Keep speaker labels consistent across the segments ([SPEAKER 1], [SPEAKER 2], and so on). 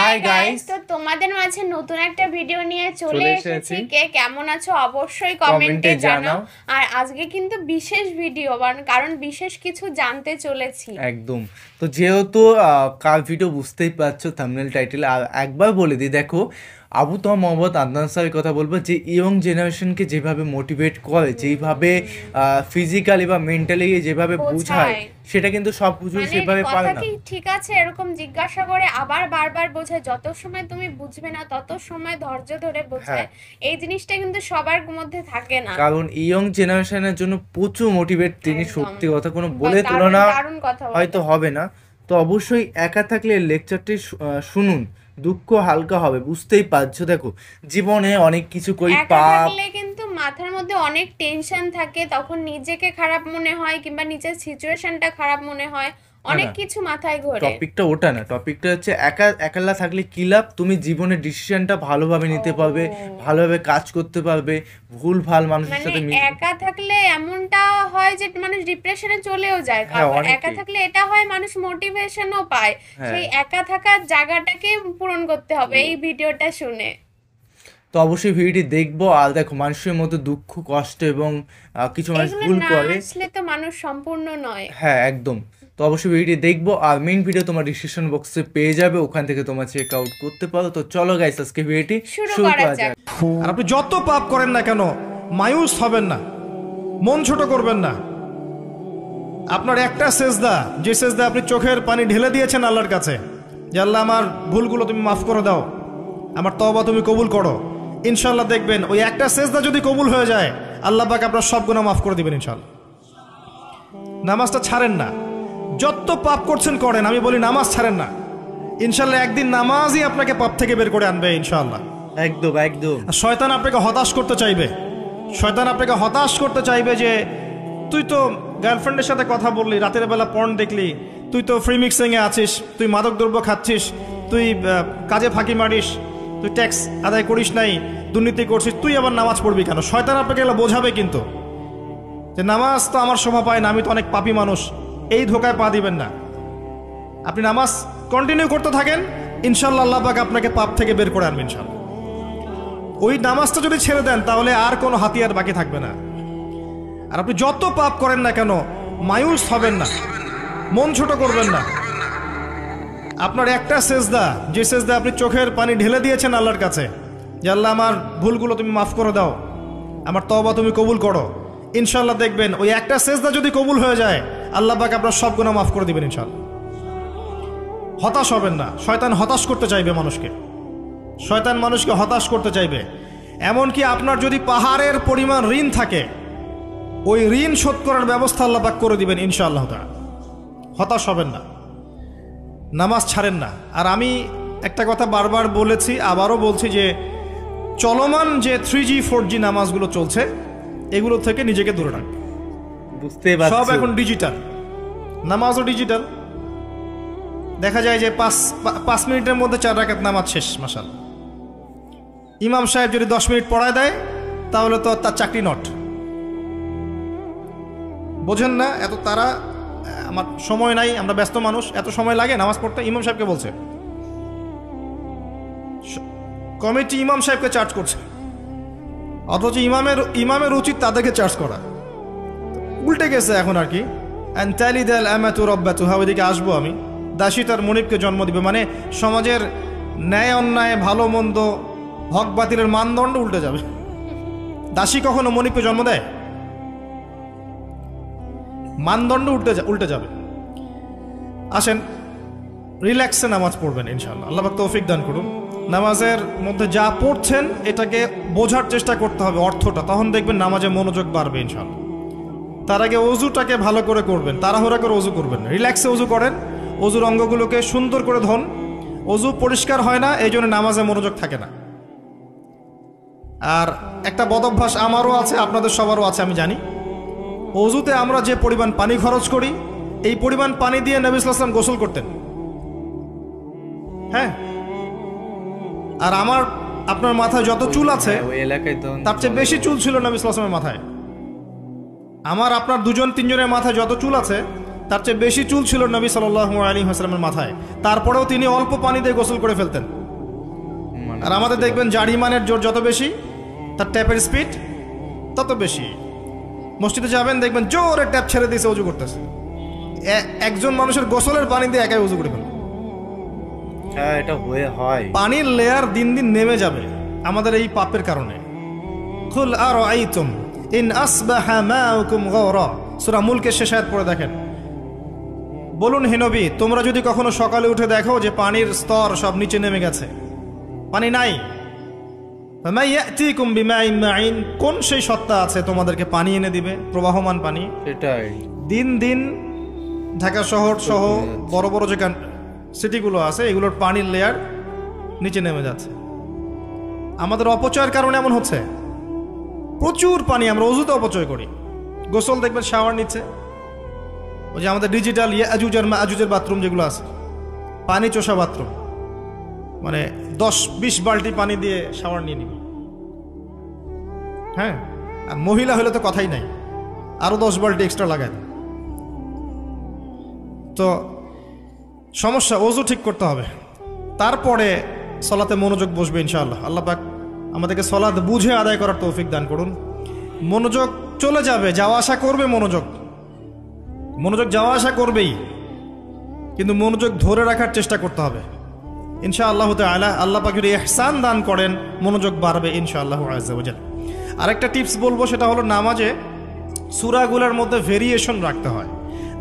[SPEAKER 1] Hi guys,
[SPEAKER 2] তো তোমাদের মাঝে নতুন একটা ভিডিও নিয়ে চলে এসেছি। কে কেমন আছো অবশ্যই কমেন্টে জানাও। আর আজকে কিন্তু বিশেষ ভিডিও, কারণ বিশেষ কিছু জানতে চলেছি
[SPEAKER 1] একদম। তো যেহেতু কার ভিডিও বুঝতেই পারছো থাম্বনেল টাইটেল, আর একবার বলে দিই, দেখো আবু তমা মোহাম্মদ আদনান স্যারের কথা বলবো, যে ইয়ং জেনারেশনকে যেভাবে মোটিভেট করে, যেভাবে ফিজিক্যালি বা মেন্টালি যেভাবে বোঝায়, সেটা কিন্তু সব বুঝে সেভাবে পারে না।
[SPEAKER 2] ঠিক আছে, এরকম জিজ্ঞাসা করে আবার বারবার বোঝায়, যত সময় তুমি বুঝবে না তত সময় ধৈর্য ধরে বোঝায়। এই জিনিসটা কিন্তু সবার মধ্যে থাকে না,
[SPEAKER 1] কারণ ইয়ং জেনারেশনের জন্য প্রচুর মোটিভেট তিনি, সত্যি কথা কোনো বলে তুলনা হয়তো হবে না। তো অবশ্যই একা থাকলে লেকচারটি শুনুন, দুঃখ হালকা হবে, বুঝতেই পারছো। দেখো জীবনে অনেক কিছু করি, পাপ
[SPEAKER 2] কিন্তু মাথার মধ্যে অনেক টেনশন থাকে, তখন নিজেকে খারাপ মনে হয় কিংবা নিজের সিচুয়েশনটা খারাপ মনে হয়, অনেক কিছু মাথায় ঘোরে।
[SPEAKER 1] টপিকটা ওটা না, টপিকটা হচ্ছে একালা থাকলে কি লাভ। তুমি জীবনের ডিসিশনটা ভালোভাবে নিতে পারবে, ভালোভাবে কাজ করতে পারবে, ভুল ভাল মানুষের সাথে
[SPEAKER 2] একা থাকলে এমনটা হয় যে মানুষ ডিপ্রেশনে চলেও যায়। একা থাকলে এটা হয় মানুষ মোটিভেশনও পায়। সেই একা থাকার জায়গাটাকে পূরণ করতে হবে এই ভিডিওটা শুনে।
[SPEAKER 1] তো অবশ্যই ভিডিওটি দেখবো। আর দেখো মানুষের মধ্যে দুঃখ কষ্ট এবং কিছু মানুষ ভুল করে,
[SPEAKER 2] আসলে তো মানুষ সম্পূর্ণ নয়।
[SPEAKER 1] হ্যাঁ একদম। তো অবশ্যই ভিডিওটি দেখবো, আর মেইন ভিডিও তোমার ডিসক্রিপশন বক্সে পেয়ে যাবে, ওখান থেকে তোমার চেক আউট করতে পারো। তো চলো গাইস, আজকে ভিডিওটি শুরু করা যাক।
[SPEAKER 3] আর আপনি যত পাপ করেন না কেন মায়ুস হবেন না, মন ছোট করবেন না। আপনার একটা সেজদা, যে সেজদা আপনি চোখের পানি ঢেলে দিয়েছেন আল্লাহর কাছে, যে আল্লাহ আমার ভুলগুলো তুমি মাফ করে দাও, আমার তওবা তুমি কবুল করো, ইনশাল্লাহ দেখবেন ওই একটা সেজদা যদি কবুল হয়ে যায় আল্লাহ পাক আপনার সব গুনাহ মাফ করে দিবেন ইনশাল্লাহ। নামাজটা ছাড়েন না, যত পাপ করছেন করেন, আমি বলি নামাজ ছাড়েন না, ইনশাল্লাহ একদিন নামাজই আপনাকে পাপ থেকে বের করে আনবে ইনশাল্লাহ।
[SPEAKER 1] একদম একদম।
[SPEAKER 3] শয়তান আপনাকে হতাশ করতে চাইবে, শয়তান আপনাকে হতাশ করতে চাইবে যে তুই তো গার্লফ্রেন্ডের সাথে কথা বললি, রাতের বেলা পর্ন দেখলি, তুই তো ফ্রি মিক্সিংয়ে আছিস, তুই মাদক দ্রব্য খাচ্ছিস, তুই কাজে ফাঁকি মারিস, তুই ট্যাক্স আদায় করিস নাই, দুর্নীতি করছিস, তুই আবার নামাজ পড়বি কেন? শয়তান আপনাকে এগুলো বোঝাবে কিন্তু, যে নামাজ তো আমার শোভা পায় না, আমি তো অনেক পাপী মানুষ। এই ধোকায় পা দিবেন না। আপনি নামাজ কন্টিনিউ করতে থাকেন, ইনশাল্লাহ আল্লাহ পাক আপনাকে পাপ থেকে বের করে আনবেন ইনশাল্লাহ। ওই নামাজটা যদি ছেড়ে দেন তাহলে আর কোনো হাতিয়ার বাকি থাকবে না। আর আপনি যত পাপ করেন না কেন মায়ুস হবেন না, মন ছোট করবেন না। আপনার একটা সেজদা, যে সেজদা আপনি চোখের পানি ঢেলে দিয়েছেন আল্লাহর কাছে, যে আল্লাহ আমার ভুলগুলো তুমি মাফ করে দাও, আমার তওবা তুমি কবুল করো, ইনশাল্লাহ দেখবেন ওই একটা সেজদা যদি কবুল হয়ে যায় আল্লাহ পাক আপনার সব গুনাহ মাফ করে দিবেন ইনশাল্লাহ। হতাশ হবেন না। শয়তান হতাশ করতে চাইবে মানুষকে, শয়তান মানুষকে হতাশ করতে চাইবে। এমনকি আপনার যদি পাহাড়ের পরিমাণ ঋণ থাকে, ওই ঋণ শোধ করার ব্যবস্থা আল্লাহ পাক করে দিবেন ইনশাআল্লাহ তাআলা। হতাশ হবেন না, নামাজ ছাড়েন না। আর আমি একটা কথা বারবার বলেছি, আবারও বলছি, যে চলমান যে 3G 4G নামাজগুলো চলছে এগুলো থেকে নিজেকে দূরে রাখবে।
[SPEAKER 1] বুঝতে পারছো,
[SPEAKER 3] সব এখন ডিজিটাল, নামাজও ডিজিটাল। দেখা যায় যে 5 মিনিটের মধ্যে 4 রাকাত নামাজ শেষ মাশাআল্লাহ। ইমাম সাহেব যদি 10 মিনিট পড়ায় দেয় তাহলে তো তার চাকরি নট। বোঝেন না? এত তারা, আমার সময় নাই, আমরা ব্যস্ত মানুষ, এত সময় লাগে নামাজ পড়তে? ইমাম সাহেবকে বলছে, কমিটি ইমাম সাহেবকে চার্জ করছে, অথচ ইমামের উচিত তাদেরকে চার্জ করা। উল্টে গেছে এখন আর কি। ওইদিকে আসবো আমি। দাসী তার মনিবকে জন্ম দিবে, মানে সমাজের ন্যায় অন্যায়, ভালো মন্দ, হক বাতিলের মানদণ্ড উল্টে যাবে। দাসী কখনো মনিবকে জন্ম দেয়? মানদণ্ড উল্টে যাবে। আসেন রিল্যাক্সে নামাজ পড়বেন ইনশাআল্লাহ, আল্লাহ পাক তৌফিক দান করুন। নামাজের মধ্যে যা পড়ছেন এটাকে বোঝার চেষ্টা করতে হবে অর্থটা, তখন দেখবেন নামাজে মনোযোগ বাড়বে ইনশাআল্লাহ। তার আগে অজুটাকে ভালো করে করবেন, তাড়াহুড়া করে অজু করবেন, রিল্যাক্সে অজু করেন, অজুর অঙ্গগুলোকে সুন্দর করে ধন। অজু পরিষ্কার হয় না, এই জন্য নামাজে মনোযোগ থাকে না। আর একটা বদভ্যাস আমারও আছে, আপনাদের সবারও আছে আমি জানি, অজুতে আমরা যে পরিমাণ পানি খরচ করি, এই পরিমাণ পানি দিয়ে নবী সাল্লাল্লাহু আলাইহি ওয়াসাল্লাম গোসল করতেন। হ্যাঁ, আর আপনার মাথায় যত চুল আছে তার চেয়ে বেশি চুল ছিল নবী সাল্লাল্লাহু আলাইহি ওয়াসাল্লামের মাথায়। আপনার 2-3 জনের মাথায় যত চুল আছে তার চেয়ে বেশি চুল ছিল নবী সাল্লাল্লাহু আলাইহি ওয়াসাল্লামের মাথায়। তারপরেও তিনি অল্প পানি দিয়ে গোসল করে ফেলতেন। আর আমাদের দেখবেন জারিমানের জোর যত বেশি, তার ট্যাপের স্পিড তত বেশি। মসজিদে যাবেন, দেখবেন জোরে ট্যাপ ছেড়ে দিয়েছে, উজু করতেছে। একজন মানুষের গোসলের পানি দিয়ে একাই উজু করে ফেলবে।
[SPEAKER 1] হ্যাঁ, এটা হয়।
[SPEAKER 3] পানির লেয়ার দিন দিন নেমে যাবে আমাদের এই পাপের কারণে। কুল আরাআইতুম ইন আসবাহা মাউকুম গাওরা, সূরা মুলকের শেষ আয়াত পড়ে দেখেন। বলুন হে নবী, তোমরা যদি কখনো সকালে উঠে দেখো যে পানির স্তর সব নিচে নেমে গেছে, পানি নাই, ফামা ইয়াতিকুম বিমাইন মাইন, কোন সেই সত্তা আছে তোমাদেরকে পানি এনে দিবে, প্রবাহমান পানি?
[SPEAKER 1] সেটাই।
[SPEAKER 3] দিন দিন ঢাকা শহর সহ বড় বড় যে সিটিগুলো আছে, এগুলোর পানির লেয়ার নিচে নেমে যাচ্ছে। আমাদের অপচয়ের কারণে এমন হচ্ছে। প্রচুর পানি আমরা অযুতে অপচয় করি। গোসল দেখবেন শাওয়ার নিচ্ছে, ওই যে আমাদের ডিজিটাল ইয়াজুজ আর মাজুজের বাথরুম যেগুলো আছে, পানি চোষা বাথরুম, মানে 10-20 বালতি পানি দিয়ে শাওয়ার নিয়ে নিবি। হ্যাঁ, আর মহিলা হলে তো কথাই নাই, আরো 10 বালতি এক্সট্রা লাগায়। তো সমস্যা, ওযু ঠিক করতে হবে, তারপরে সলাতে মনোযোগ বসবে ইনশাআল্লাহ। আল্লাহ পাক আমাদেরকে সলাত বুঝে আদায় করার তৌফিক দান করুন। মনোযোগ চলে যাবে, যাওয়া আসা করবে, মনোযোগ যাওয়া আসা করবেই, কিন্তু মনোযোগ ধরে রাখার চেষ্টা করতে হবে ইনশাআল্লাহ তাআলা। আল্লাহ পাক যদি ইহসান দান করেন, মনোযোগ বাড়বে ইনশাআল্লাহ আযজা ওয়া জাল। আরেকটা টিপস বলবো, সেটা হলো নামাজে সূরাগুলোর মধ্যে ভেরিয়েশন রাখতে হয়।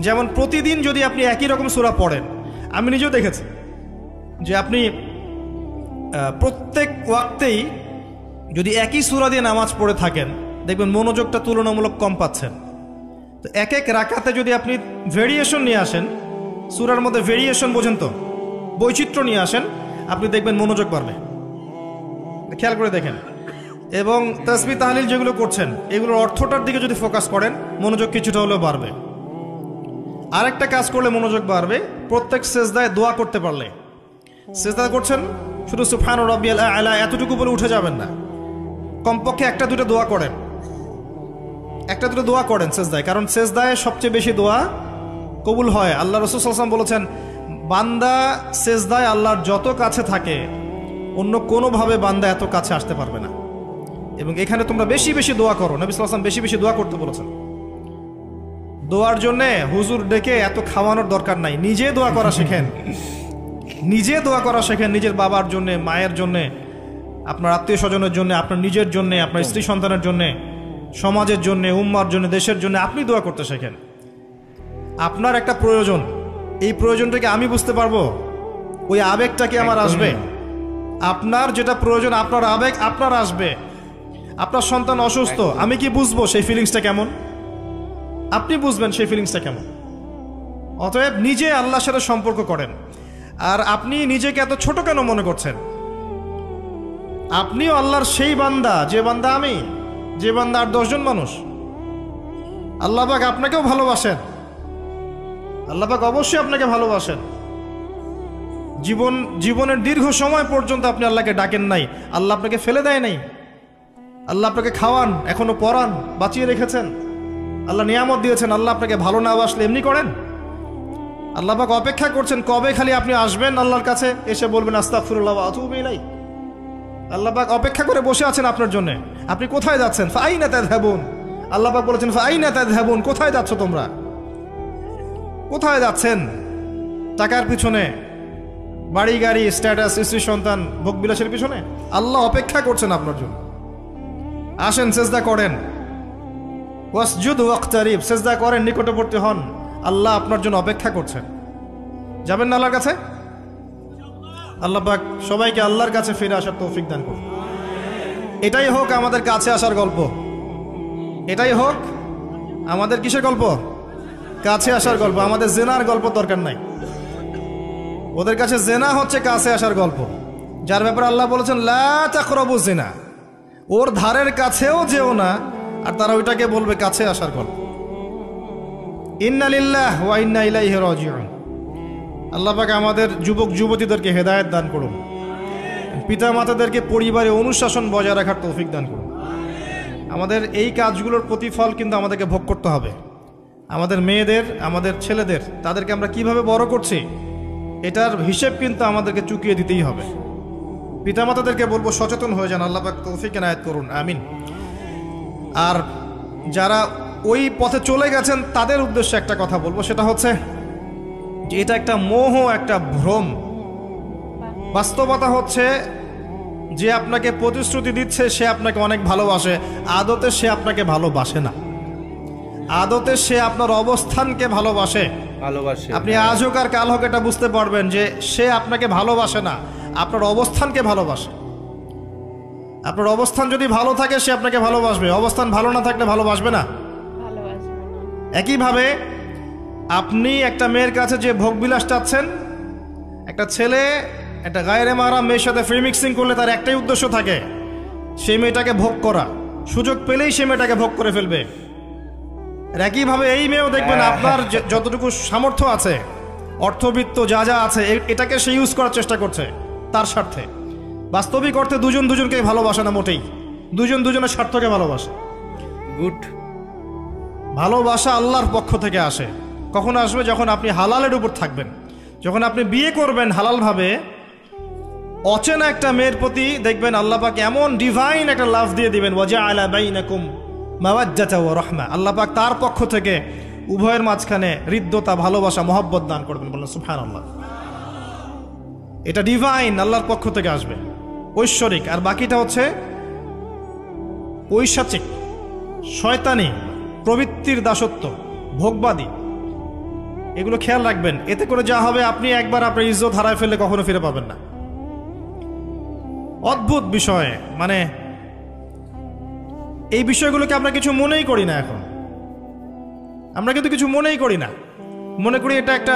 [SPEAKER 3] যেমন প্রতিদিন যদি আপনি একই রকম সূরা পড়েন, আমি নিজেও দেখেছি যে আপনি প্রত্যেক ওয়াক্তেই যদি একই সূরা দিয়ে নামাজ পড়ে থাকেন, দেখবেন মনোযোগটা তুলনামূলক কম পাচ্ছেন। তো এক এক রাকাতে যদি আপনি ভেরিয়েশন নিয়ে আসেন, সূরার মধ্যে ভেরিয়েশন বোঝেন তো, বৈচিত্র্য নিয়ে আসেন, আপনি দেখবেন মনোযোগ বাড়বে। খেয়াল করে দেখেন। এবং তাসবিহ তাহলিল যেগুলো করছেন, এগুলোর অর্থটার দিকে যদি ফোকাস করেন, মনোযোগ কিছুটা হলেও বাড়বে। আরেকটা কাজ করলে মনোযোগ বাড়বে, প্রত্যেক সেজদায় দোয়া করতে পারলে। সেজদা করছেন, শুধু সুবহান রাব্বিয়াল আ'লা এতটুকু বলে উঠে যাবেন না, কমপক্ষে একটা দুটো দোয়া করেন সেজদায়, কারণ সেজদায় সবচেয়ে বেশি দোয়া কবুল হয়। আল্লাহ রাসূল সাল্লাল্লাহু আলাইহি ওয়াসাল্লাম বলেছেন, বান্দা সেজদায় আল্লাহর যত কাছে থাকে, অন্য কোনোভাবে বান্দা এত কাছে আসতে পারবে না। এবং এখানে তোমরা বেশি বেশি দোয়া করো, নবী সাল্লাল্লাহু আলাইহি ওয়াসাল্লাম বেশি বেশি দোয়া করতে বলেছেন। দোয়ার জন্য হুজুর ডেকে এত খাওয়ানোর দরকার নাই, নিজে দোয়া করা শেখেন, নিজের বাবার জন্য, মায়ের জন্য, আপনার আত্মীয় স্বজনের জন্য, আপনার নিজের জন্য, আপনার স্ত্রী সন্তানের জন্য, সমাজের জন্য, উম্মার জন্য, দেশের জন্য আপনি দোয়া করতে শেখেন। আপনার একটা প্রয়োজন, এই প্রয়োজনটাকে আমি বুঝতে পারবো, ওই আবেগটা কি আমার আসবে? আপনার যেটা প্রয়োজন, আপনার আবেগ আপনার আসবে। আপনার সন্তান অসুস্থ, আমি কি বুঝবো সেই ফিলিংসটা কেমন? আপনি বুঝবেন সেই ফিলিংসটা কেমন। অতএব নিজে আল্লাহর সাথে সম্পর্ক করেন। আর আপনি নিজেকে এত ছোট কেন মনে করছেন? আপনিও আল্লাহর সেই বান্দা, যে বান্দা আমি, যে বান্দা আর 10 জন মানুষ। আল্লাহ পাক আপনাকেও ভালোবাসেন, আল্লাহ পাক অবশ্যই আপনাকে ভালোবাসেন। জীবনের দীর্ঘ সময় পর্যন্ত আপনি আল্লাহকে ডাকেন নাই, আল্লাহ আপনাকে ফেলে দেয় নাই। আল্লাহ আপনাকে খাওয়ান, এখনো পরান, বাঁচিয়ে রেখেছেন, আল্লাহ নিয়ামত দিয়েছেন। আল্লাহ আপনাকে ভালো না বাসলে এমনি করেন? আল্লাহ পাক অপেক্ষা করছেন কবে খালি আপনি আসবেন আল্লাহর কাছে, এসে বলবেন আস্তাগফিরুল্লাহ ওয়া আতুবু ইলাইহি। আল্লাহ পাক অপেক্ষা করে বসে আছেন আপনার জন্য। আপনি কোথায় যাচ্ছেন? ফাআইনা তাযহাবুন। আল্লাহ পাক বলেছেন ফাআইনা তাযহাবুন, কোথায় যাচ্ছ তোমরা? কোথায় যাচ্ছেন? টাকার পিছনে, বাড়ি গাড়ি, স্ট্যাটাস, স্ত্রী সন্তান, ভোগবিলাসের পিছনে? আল্লাহ অপেক্ষা করছেন আপনার জন্য। আসেন, সেজদা করেন, ওয়াসজুদ ওয়াকতারিব, সেজদা করেন, নিকটবর্তী হন। আল্লাহ আপনার জন্য অপেক্ষা করছেন। যাবেন না আল্লাহর কাছে? আল্লাহ পাক সবাইকে আল্লাহর কাছে ফিরে আসার তৌফিক দান করুন। এটাই হোক আমাদের কাছে আসার গল্প, এটাই হোক আমাদের কিসের গল্প? কাছে আসার গল্প। আমাদের জেনার গল্প দরকার নাই। ওদের কাছে জেনা হচ্ছে কাছে আসার গল্প, যার ব্যাপারে আল্লাহ বলেছেন লা তাকরাবু জিনা, ওর ধারের কাছেও যেও না, আর তারা ওইটাকে বলবে কাছে আসার গল্প। ইন্না লিল্লাহি ওয়া ইন্না ইলাইহি রাজিউন। আল্লাহ পাক আমাদের যুবক যুবতীদেরকে হেদায়েত দান করুন, পিতা মাতাদেরকে পরিবারে অনুশাসন বজায় রাখার তৌফিক দান করুন। আমাদের এই কাজগুলোর প্রতিফল কিন্তু আমাদেরকে ভোগ করতে হবে। আমাদের মেয়েদের, আমাদের ছেলেদের, তাদেরকে আমরা কিভাবে বড় করছি, এটার হিসেব কিন্তু আমাদেরকে চুকিয়ে দিতেই হবে। পিতামাতাদেরকে বলবো সচেতন হয়ে যান, আল্লাহ পাক তৌফিক এনায়েত করুন, আমিন। আর যারা ওই পথে চলে গেছেন তাদের উদ্দেশ্যে একটা কথা বলবো, সেটা হচ্ছে যে এটা একটা মোহ, একটা ভ্রম। বাস্তবতা হচ্ছে যে আপনাকে প্রতিশ্রুতি দিচ্ছে সে আপনাকে অনেক ভালোবাসে, আদতে সে আপনাকে ভালোবাসে না। আদতে সে আপনার অবস্থানকে ভালোবাসে। আপনি আজ হোক আর কাল হোক এটা বুঝতে পারবেন যে সে আপনাকে ভালোবাসে না, আপনার অবস্থানকে ভালোবাসে। আপনার অবস্থান যদি ভালো থাকে সে আপনাকে ভালোবাসবে, অবস্থান ভালো না থাকলে ভালোবাসবে না। একইভাবে আপনি একটা মেয়ের কাছে যে ভোগবিলাস চাচ্ছেন, একটা ছেলে একটা গায়রে মাহরাম মেয়ের সাথে ফ্রি মিক্সিং করলে তার একটাই উদ্দেশ্য থাকে, সেই মেয়েটাকে ভোগ করা। সুযোগ পেলেই সেই মেয়েটাকে ভোগ করে ফেলবে। একইভাবে এই মেয়েও দেখবেন আপনার যতটুকু সামর্থ্য আছে, অর্থবিত্ত যা যা আছে, এটাকে সে ইউজ করার চেষ্টা করছে তার স্বার্থে। বাস্তবিক অর্থে দুজন দুজনকে ভালোবাসে না মোটেই, দুজন দুজনের স্বার্থকে ভালোবাসে।
[SPEAKER 1] গুড।
[SPEAKER 3] ভালোবাসা আল্লাহর পক্ষ থেকে আসে। কখন আসবে? যখন আপনি হালালের উপর থাকবেন, যখন আপনি বিয়ে করবেন হালালভাবে। অচেনা একটা মেয়ের প্রতি দেখবেন আল্লাহ পাক এমন ডিভাইন একটা লাভ দিয়ে দিবেন, ওয়াজআলা বাইনাকুম মাওয়াজ্জাতা ওয়া রাহমা। আল্লাহ পাক তার পক্ষ থেকে উভয়ের মাঝখানে হৃদ্যতা, ভালোবাসা, মহব্বত দান করবেন। বললেন সুবহানাল্লাহ। এটা ডিভাইন, আল্লাহর পক্ষ থেকে আসবে, ঐশ্বরিক। আর বাকিটা হচ্ছে ঐশাচিক, শয়তানি, প্রবৃত্তির দাসত্ব, ভোগবাদী। এগুলো খেয়াল রাখবেন। এতে করে যা হবে, আপনি একবার আপনার ইজ্জত হারায় ফেললে কখনো ফিরে পাবেন না। অদ্ভুত বিষয়, মানে এই বিষয়গুলোকে আমরা কিছু মনেই করি না এখন। আমরা কিন্তু কিছু মনেই করি না, মনে করি এটা একটা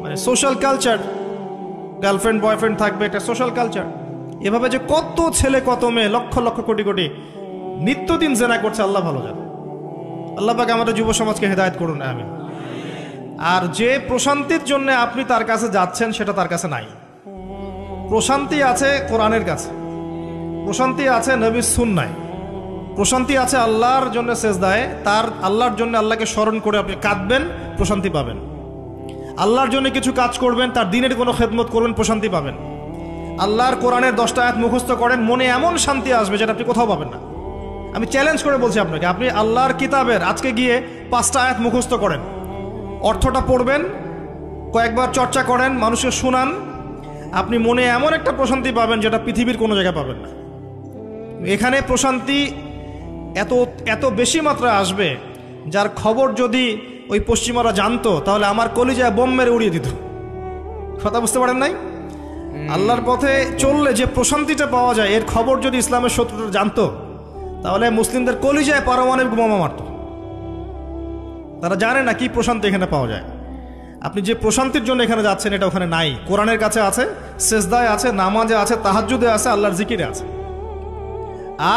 [SPEAKER 3] মানে সোশ্যাল কালচার। গার্লফ্রেন্ড বয়ফ্রেন্ড থাকবে, একটা সোশ্যাল কালচার। এভাবে যে কত ছেলে কত মেয়ে, লক্ষ লক্ষ কোটি কোটি নিত্যদিন জেনা করছে, আল্লাহ ভালো জানে। আল্লাহ পাক আমাদের যুব সমাজকে হেদায়েত করুন, আমিন। আর যে প্রশান্তির জন্য আপনি তার কাছে যাচ্ছেন সেটা তার কাছে নাই। প্রশান্তি আছে কোরআনের কাছে, প্রশান্তি আছে নবীর সুন্নায়, প্রশান্তি আছে আল্লাহর জন্য সেজদায়। তার আল্লাহর জন্য আল্লাহকে স্মরণ করে আপনি কাঁদবেন, প্রশান্তি পাবেন। আল্লাহর জন্য কিছু কাজ করবেন, তার দিনের কোনো খেদমত করবেন, প্রশান্তি পাবেন। আল্লাহর কোরআনের 10টা আয়াত মুখস্থ করেন, মনে এমন শান্তি আসবে যেটা আপনি কোথাও পাবেন না। আমি চ্যালেঞ্জ করে বলছি আপনাকে, আপনি আল্লাহর কিতাবের আজকে গিয়ে 5টা আয়াত মুখস্থ করেন, অর্থটা পড়বেন, কয়েকবার চর্চা করেন, মানুষকে শোনান, আপনি মনে এমন একটা প্রশান্তি পাবেন যেটা পৃথিবীর কোনো জায়গায় পাবেন না। এখানে প্রশান্তি এত এত বেশি মাত্রায় আসবে, যার খবর যদি ওই পশ্চিমারা জানতো তাহলে আমার কলিজায় বোম মেরে উড়িয়ে দিত। কথা বুঝতে পারেন নাই? আল্লাহর পথে চললে যে প্রশান্তিটা পাওয়া যায়, এর খবর যদি ইসলামের শত্রুরা জানতো তাহলে মুসলিমদের কলিজায় পারমাণবিক বোমা মারত। তারা জানে না কি প্রশান্তি এখানে পাওয়া যায়। আপনি যে প্রশান্তির জন্য এখানে যাচ্ছেন এটা ওখানে নাই। কোরআনের কাছে আছে, সেজদায় আছে, নামাজে আছে, তাহাজ্জুদে আছে, আল্লাহর জিকিরে আছে।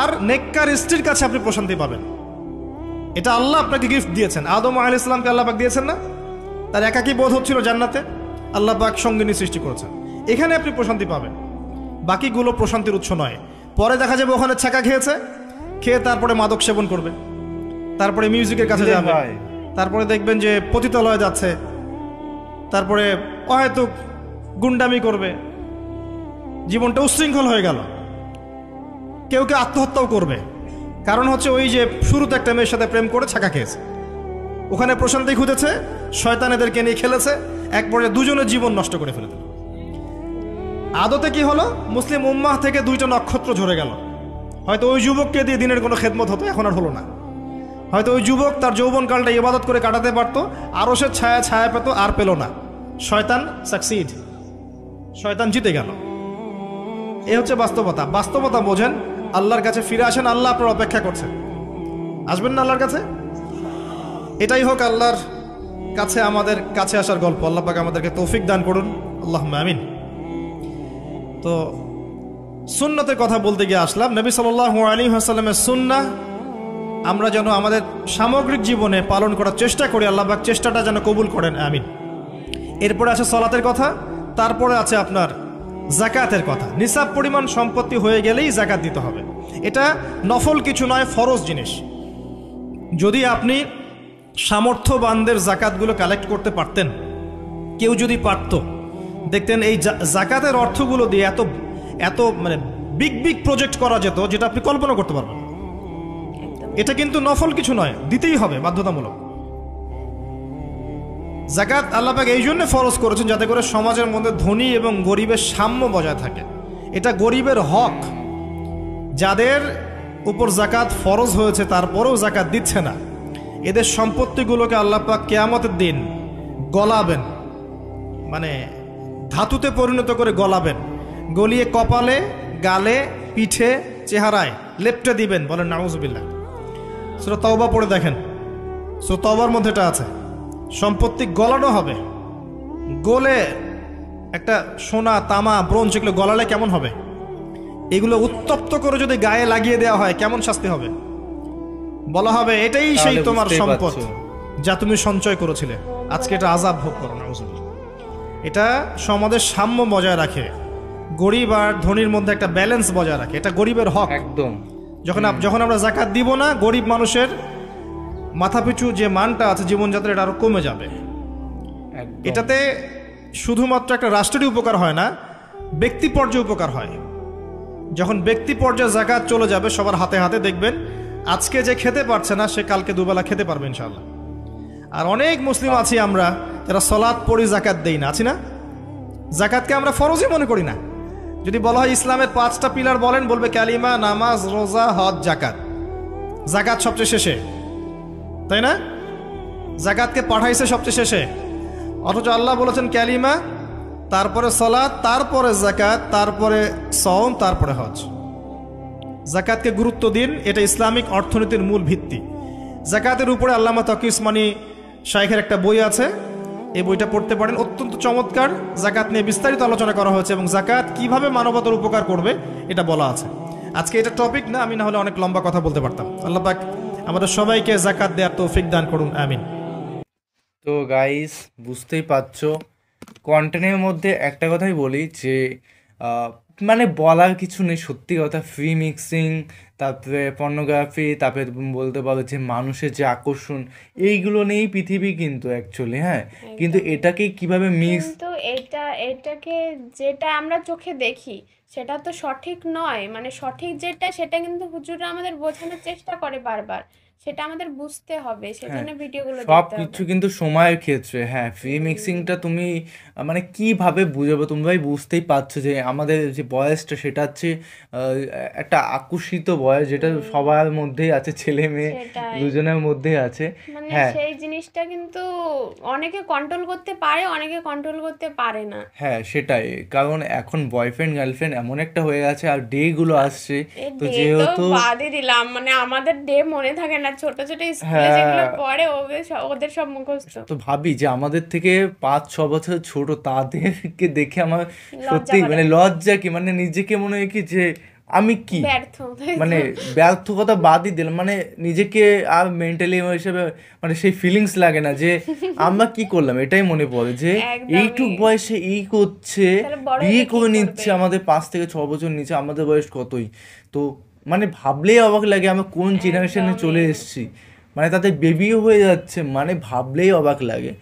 [SPEAKER 3] আর নেককার স্ত্রীর কাছে আপনি প্রশান্তি পাবেন। এটা আল্লাহ আপনাকে গিফট দিয়েছেন। আদম আলাইহিস সালামকে আল্লাহ পাক দিয়েছেন না? তার একাকী বোধ হচ্ছিল জান্নাতে, আল্লাহ পাক সঙ্গিনী সৃষ্টি করেছেন। এখানে আপনি প্রশান্তি পাবেন, বাকিগুলো প্রশান্তির উৎস নয়। পরে দেখা যাবে ওখানে ছাকা খেয়েছে, খেয়ে তারপরে মাদক সেবন করবে, তারপরে মিউজিকের কাছে যাবে, তারপরে দেখবেন যে পতিতালয়ে যাচ্ছে, তারপরে হয়তো গুন্ডামি করবে, জীবনটা উচ্ছৃঙ্খল হয়ে গেল। কেউ কেউ আত্মহত্যাও করবে, কারণ হচ্ছে ওই যে শুরুতে একটা মেয়ের সাথে প্রেম করে ছাকা খেয়েছে, ওখানে প্রশান্তি খুঁজেছে, শয়তান এদেরকে নিয়ে খেলেছে, এক পর্যায়ে দুজনের জীবন নষ্ট করে ফেলে দিল। আদতে কি হলো? মুসলিম উম্মাহ থেকে 2টা নক্ষত্র ঝরে গেল। হয়তো ওই যুবককে দিয়ে দিনের কোনো খেদমত হতো, এখন আর হলো না। হয়তো ওই যুবক তার যৌবনকালটা ইবাদত করে কাটাতে পারতো, আরও সে ছায়া ছায়া পেত, আর পেল না। শয়তান সাকসিড, শয়তান জিতে গেল। এ হচ্ছে বাস্তবতা। বাস্তবতা বোঝেন, আল্লাহর কাছে ফিরে আসেন, আল্লাহ আপনার অপেক্ষা করছেন। আসবেন না আল্লাহর কাছে? এটাই হোক আল্লাহর কাছে আমাদের কাছে আসার গল্প। আল্লাহ পাক আমাদেরকে তৌফিক দান করুন, আল্লাহুম্মা আমিন। তো সুন্নতের কথা বলতে গিয়ে আসলাম। নবী সাল্লাল্লাহু আলাইহি ওয়াসাল্লামের সুন্নাহ আমরা যেন আমাদের সামগ্রিক জীবনে পালন করার চেষ্টা করি, আল্লাহ পাক চেষ্টাটা যেন কবুল করেন, আমিন। এরপরে আছে সালাতের কথা, তারপরে আছে আপনার যাকাতের কথা। নিসাব পরিমাণ সম্পত্তি হয়ে গেলেই যাকাত দিতে হবে। এটা নফল কিছু নয়, ফরজ জিনিস। যদি আপনি সামর্থ্যবানদের যাকাতগুলো কালেক্ট করতে পারতেন, কেউ যদি পারত, দেখতেন এই যাকাতের অর্থগুলো দিয়ে এত মানে বিগ বিগ প্রজেক্ট করা যেত যেটা আপনি কল্পনা করতে পারবেন। এটা কিন্তু নফল কিছু নয়, দিতেই হবে বাধ্যতামূলক। যাকাত আল্লাহ পাক এই জন্য ফরজ করেছেন যাতে করে সমাজের মধ্যে ধনী এবং গরিবের সাম্য বজায় থাকে। এটা গরিবের হক। যাদের উপর যাকাত ফরজ হয়েছে তারপরেও যাকাত দিচ্ছে না, এদের সম্পত্তিগুলোকে আল্লাহ পাক কিয়ামতের দিন গলাবেন, মানে ধাতুতে পরিণত করে গলাবেন, গলিয়ে কপালে, গালে, পিঠে, চেহারায় লেপটে দিবেন। বলেন নাউজুবিল্লাহ। সূরা তাওবা পড়ে দেখেন, সূরা তাওবার মধ্যে এটা আছে। সম্পত্তি গলানো হবে, গলে একটা সোনা, তামা, ব্রোঞ্জ এগুলো গলালে কেমন হবে? এগুলো উত্তপ্ত করে যদি গায়ে লাগিয়ে দেওয়া হয় কেমন শাস্তি হবে? বলা হবে এটাই সেই তোমার সম্পদ যা তুমি সঞ্চয় করেছিলে, আজকে এটা আযাব ভোগ করো। নাউজুবিল্লাহ। এটা সমাজের সাম্য বজায় রাখে, গরিব আর ধনীর মধ্যে একটা ব্যালেন্স বজায় রাখে। এটা গরিবের হক
[SPEAKER 1] একদম।
[SPEAKER 3] যখন আমরা যাকাত দিব না, গরিব মানুষের মাথাপিছু যে মানটা আছে জীবনযাত্রা, এটা আরো কমে যাবে। এটাতে শুধুমাত্র একটা রাষ্ট্রেরই উপকার হয় না, ব্যক্তি পর্যায়ে উপকার হয়। যখন ব্যক্তি পর্যায়ে যাকাত চলে যাবে সবার হাতে হাতে, দেখবেন আজকে যে খেতে পারছে না সে কালকে দুবেলা খেতে পারবে ইনশাআল্লাহ। আর অনেক মুসলিম আছি আমরা যারা সালাত পড়ি, যাকাত দেই না, আছি না? যাকাতকে আমরা ফরজই মনে করি না। যদি বলা হয় ইসলামের 5টা পিলার বলেন, বলবে কালিমা, নামাজ, রোজা, হজ, যাকাত। যাকাত সবচেয়ে শেষে, তাই না? যাকাতকে পাঠাইছে সবচেয়ে শেষে, অথচ আল্লাহ বলেছেন কালিমা, তারপরে সালাত, তারপরে যাকাত, তারপরে সওম, তারপরে হজ। যাকাতকে গুরুত্ব দিন, এটা ইসলামিক অর্থনীতির মূল ভিত্তি। যাকাতের উপরে আল্লামা তকি উসমানী শাইখের একটা বই আছে, এই বইটা পড়তে পারেন, অত্যন্ত চমৎকার। যাকাত নিয়ে বিস্তারিত আলোচনা করা হয়েছে এবং যাকাত কিভাবে মানবতার উপকার করবে এটা বলা আছে। আজকে এটা টপিক না, আমি না হলে অনেক লম্বা কথা বলতে পারতাম। আল্লাহ পাক আমাদের সবাইকে যাকাত দেওয়ার তৌফিক দান করুন, আমিন।
[SPEAKER 1] তো গাইস, বুঝতেই পারছো, কন্টেন্টের মধ্যে একটা কথাই বলি যে মানে বলার কিছু নেই, সত্যি কথা। ফ্রি মিক্সিং, তারপরে পর্নোগ্রাফি, তারপরে তুমি বলতে পারো যে মানুষের যে আকর্ষণ, এইগুলো নিয়েই পৃথিবী কিন্তু অ্যাকচুয়ালি। হ্যাঁ, কিন্তু এটাকে কিভাবে মিক্স,
[SPEAKER 2] কিন্তু এটাকে যেটা আমরা চোখে দেখি সেটা তো সঠিক নয়, মানে সঠিক যেটা সেটা কিন্তু হুজুররা আমাদের বোঝানোর চেষ্টা করে বারবার, সেটা আমাদের বুঝতে হবে, সেজন্য ভিডিওগুলো
[SPEAKER 1] সব
[SPEAKER 2] দেখতে
[SPEAKER 1] কিছু
[SPEAKER 2] হবে।
[SPEAKER 1] কিন্তু সময়ের ক্ষেত্রে। হ্যাঁ, ফ্রি মিক্সিংটা তুমি মানে কিভাবে বুঝাবো? তোমরাই বুঝতেই পারছো যে আমাদের যে বয়সটা সেটা হচ্ছে একটা আকর্ষিত বয়স, যেটা সবার মধ্যেই আছে, ছেলে মেয়ে
[SPEAKER 2] সেটাই,
[SPEAKER 1] দুজনের মধ্যেই আছে।
[SPEAKER 2] মানে
[SPEAKER 1] হ্যাঁ
[SPEAKER 2] সেই জিনিসটা কিন্তু অনেকে কন্ট্রোল করতে পারে, অনেকে কন্ট্রোল করতে পারে না।
[SPEAKER 1] হ্যাঁ, সেটাই। কারণ এখন বয়ফ্রেন্ড গার্লফ্রেন্ড এমন একটা হয়ে গেছে, আর ডেগুলো আসছে,
[SPEAKER 2] এই
[SPEAKER 1] তো
[SPEAKER 2] ডে তো
[SPEAKER 1] যেহেতু
[SPEAKER 2] বাদই দিলাম, মানে আমাদের ডে মনে থাকে না, ছোট ছোট স্কুলে
[SPEAKER 1] হ্যাঁ,
[SPEAKER 2] যেগুলো পড়ে ওদের সব মুখস্থ।
[SPEAKER 1] তো ভাবি যে আমাদের থেকে 5-6 বছর ছোট, তাদেরকে দেখে আমার
[SPEAKER 2] লজ্জা
[SPEAKER 1] সত্যি
[SPEAKER 2] করে,
[SPEAKER 1] মানে লজ্জা, কি মানে নিজেকে মনে হয় কি যে আমি কি
[SPEAKER 2] ব্যর্থ, তাই তো?
[SPEAKER 1] মানে ব্যর্থকতা বাদই দিলাম, মানে নিজেকে আর মেন্টালি হিসেবে মানে সেই ফিলিংস লাগে না যে আমরা কি করলাম, এটাই মনে পড়ে যে
[SPEAKER 2] একদমই।
[SPEAKER 1] এইটুক বয়সে এই করছে,
[SPEAKER 2] তাহলে বড়
[SPEAKER 1] বিয়ে
[SPEAKER 2] হলে কি
[SPEAKER 1] করে
[SPEAKER 2] করবে?
[SPEAKER 1] নিচ্ছে আমাদের 5 থেকে 6 বছর নিচে, আমাদের বয়স কতই। তো মানে ভাবলেই অবাক লাগে আমরা কোন জেনারেশনে চলে এসেছি, মানে তাদের বেবিও হয়ে যাচ্ছে, মানে ভাবলেই অবাক লাগে।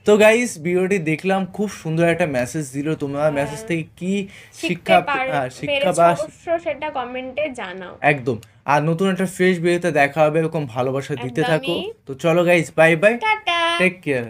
[SPEAKER 1] তো গাইস, ভিডিওটি দেখলাম, খুব সুন্দর একটা মেসেজ দিল। তোমরা মেসেজ থেকে কি শিক্ষা শিক্ষা বা
[SPEAKER 2] অবশ্য সেটা কমেন্টে জানাও।
[SPEAKER 1] একদম। আর নতুন একটা ফ্রেশ ভিডিওতে দেখা হবে, এরকম ভালোবাসা দিতে থাকো।
[SPEAKER 2] একদমই।
[SPEAKER 1] তো চলো guys, bye bye,
[SPEAKER 2] tata.
[SPEAKER 1] Take care.